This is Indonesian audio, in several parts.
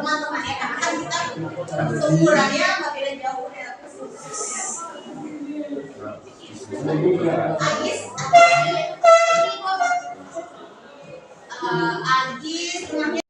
teman-teman ya, karena kan kita seumurannya nggak beda jauh ya. Agis, Agis.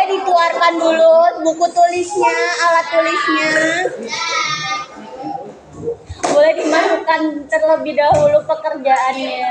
Dikeluarkan dulu buku tulisnya, alat tulisnya. Boleh dimasukkan terlebih dahulu pekerjaannya.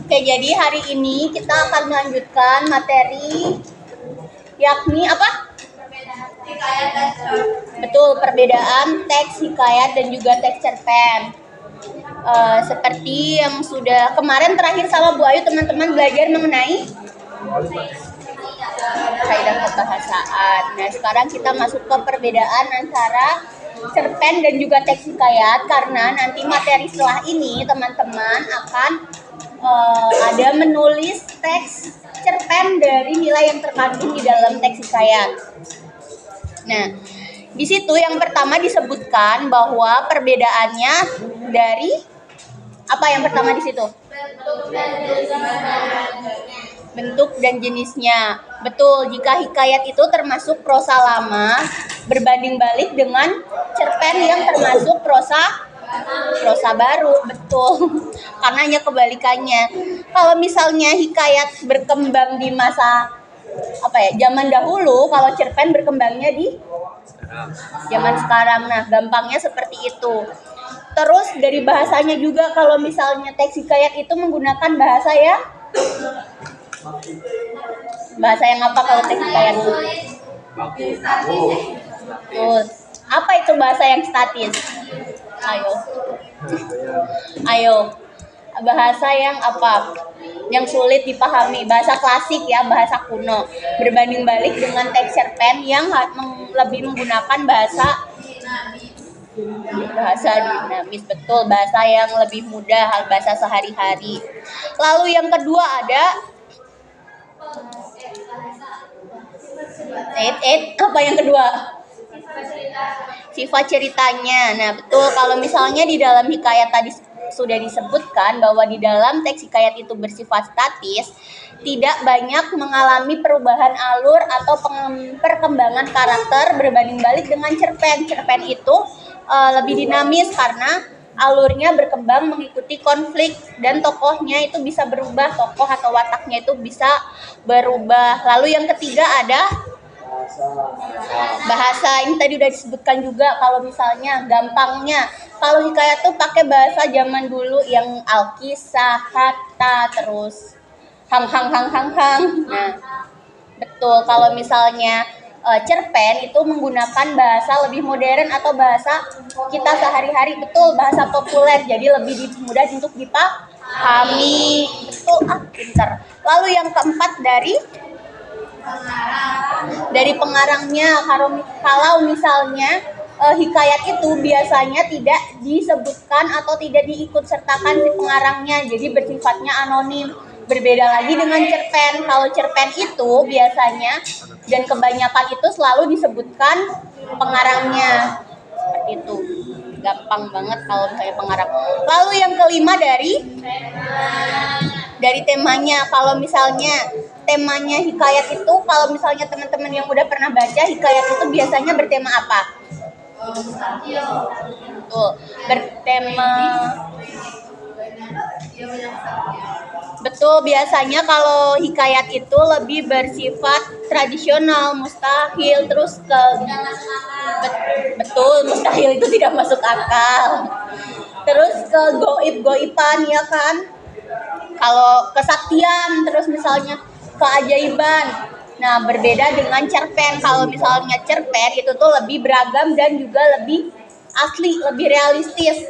Oke, jadi hari ini kita akan melanjutkan materi yakni apa? Hikayat dan cerpen. Betul, perbedaan teks hikayat dan juga teks cerpen. Seperti yang sudah kemarin terakhir sama Bu Ayu, teman-teman belajar mengenai kaidah kebahasaan. Nah, sekarang kita masuk ke perbedaan antara cerpen dan juga teks hikayat, karena nanti materi setelah ini teman-teman akan ada menulis teks cerpen dari nilai yang terkandung di dalam teks hikayat. Nah, di situ yang pertama disebutkan bahwa perbedaannya dari apa yang pertama di situ? Bentuk dan jenisnya. Betul, jika hikayat itu termasuk prosa lama berbanding balik dengan cerpen yang termasuk prosa baru. Betul. Karena hanya kebalikannya. Kalau misalnya hikayat berkembang di masa zaman dahulu, kalau cerpen berkembangnya di zaman sekarang. Nah, gampangnya seperti itu. Terus dari bahasanya juga, kalau misalnya teks hikayat itu menggunakan bahasa yang apa kalau teks hikayat itu? Terus apa itu bahasa yang statis? Ayo. Bahasa yang apa? Yang sulit dipahami, bahasa klasik ya, bahasa kuno. Berbanding balik dengan teks cerpen yang lebih menggunakan bahasa dinamis. Betul, bahasa yang lebih mudah, bahasa sehari-hari. Lalu yang kedua ada apa yang kedua? Sifat ceritanya. Nah, betul, kalau misalnya di dalam hikayat tadi sudah disebutkan bahwa di dalam teks hikayat itu bersifat statis, tidak banyak mengalami perubahan alur atau perkembangan karakter berbanding balik dengan cerpen. Cerpen itu lebih dinamis karena alurnya berkembang mengikuti konflik dan tokohnya itu bisa berubah, tokoh atau wataknya itu bisa berubah. Lalu yang ketiga ada bahasa. Ini tadi udah disebutkan juga, kalau misalnya gampangnya, kalau hikayat tuh pakai bahasa zaman dulu yang alkisah, kata, terus hang. Nah, betul, kalau misalnya cerpen itu menggunakan bahasa lebih modern atau bahasa kita sehari-hari. Betul, bahasa populer, jadi lebih mudah untuk dipahami. Betul, pintar. Lalu yang keempat dari pengarangnya. Kalau misalnya hikayat itu biasanya tidak disebutkan atau tidak diikut sertakan si pengarangnya, jadi bersifatnya anonim. Berbeda lagi dengan cerpen. Kalau cerpen itu biasanya dan kebanyakan itu selalu disebutkan pengarangnya. Seperti itu. Gampang banget kalau misalnya pengarang. Lalu yang kelima dari temanya. Kalau misalnya temanya hikayat itu, kalau misalnya teman-teman yang udah pernah baca hikayat itu biasanya bertema apa? Tuh, bertema. Betul, biasanya kalau hikayat itu lebih bersifat tradisional, mustahil, terus betul, mustahil itu tidak masuk akal. Terus ke goib-goiban ya kan? Kalau kesaktian, terus misalnya keajaiban. Nah, berbeda dengan cerpen. Kalau misalnya cerpen itu tuh lebih beragam dan juga lebih asli, lebih realistis.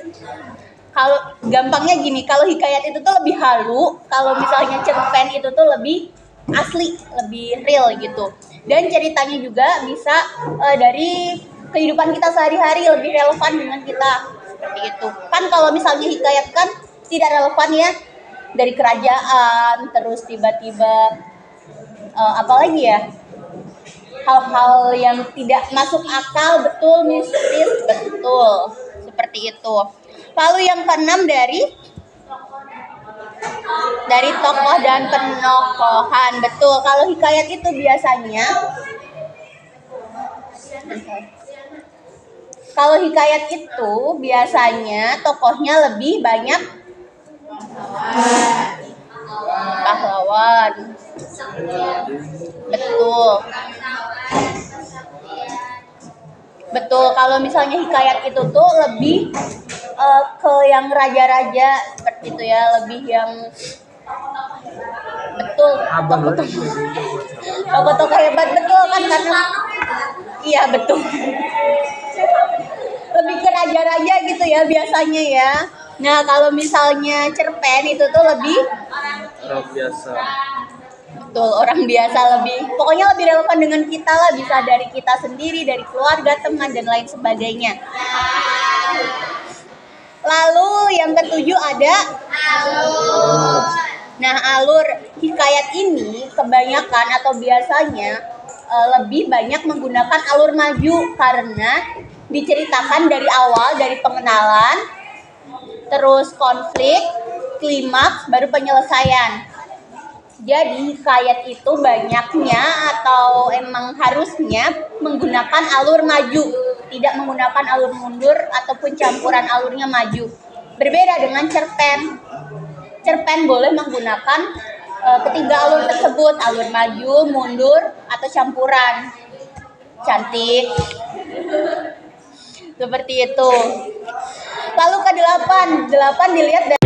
Kalau gampangnya gini, kalau hikayat itu tuh lebih halu, kalau misalnya cerpen itu tuh lebih asli, lebih real gitu. Dan ceritanya juga bisa dari kehidupan kita sehari-hari, lebih relevan dengan kita. Seperti itu. Kan kalau misalnya hikayat kan tidak relevan ya, dari kerajaan, terus tiba-tiba apalagi ya, hal-hal yang tidak masuk akal. Betul, mistis, betul, seperti itu. Lalu yang keenam dari tokoh dan penokohan. Betul, kalau hikayat itu biasanya tokohnya lebih banyak pahlawan. Betul, kalau misalnya hikayat itu tuh lebih ke yang raja-raja seperti itu ya, lebih yang betul, tokoh-tokoh hebat. Betul kan, karena iya betul, lebih ke raja-raja gitu ya biasanya ya. Nah, kalau misalnya cerpen itu tuh lebih orang biasa. betul, orang biasa pokoknya lebih relevan dengan kita lah, bisa dari kita sendiri, dari keluarga, teman, dan lain sebagainya. Lalu yang ketujuh ada alur. Nah, alur hikayat ini kebanyakan atau biasanya lebih banyak menggunakan alur maju karena diceritakan dari awal, dari pengenalan, terus konflik, klimaks, baru penyelesaian. Jadi hikayat itu banyaknya atau emang harusnya menggunakan alur maju, tidak menggunakan alur mundur ataupun campuran alurnya maju. Berbeda dengan cerpen. Cerpen boleh menggunakan ketiga alur tersebut, alur maju, mundur, atau campuran. Cantik. Seperti itu. Lalu ke-8. 8 dilihat dari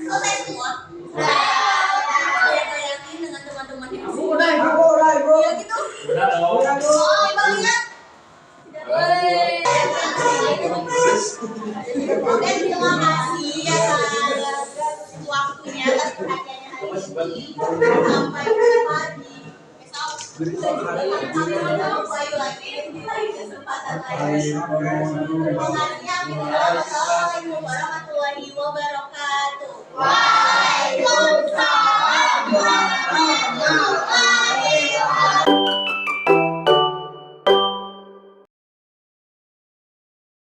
selesai semua. Yakin dengan teman-teman di sini. Iya gitu. Oh, Bang lihat. Oke, terima kasih ya waktunya atas perhatiannya hari ini. Sampai pagi. Kesempatan lagi. Assalamualaikum warahmatullahi wabarakatuh.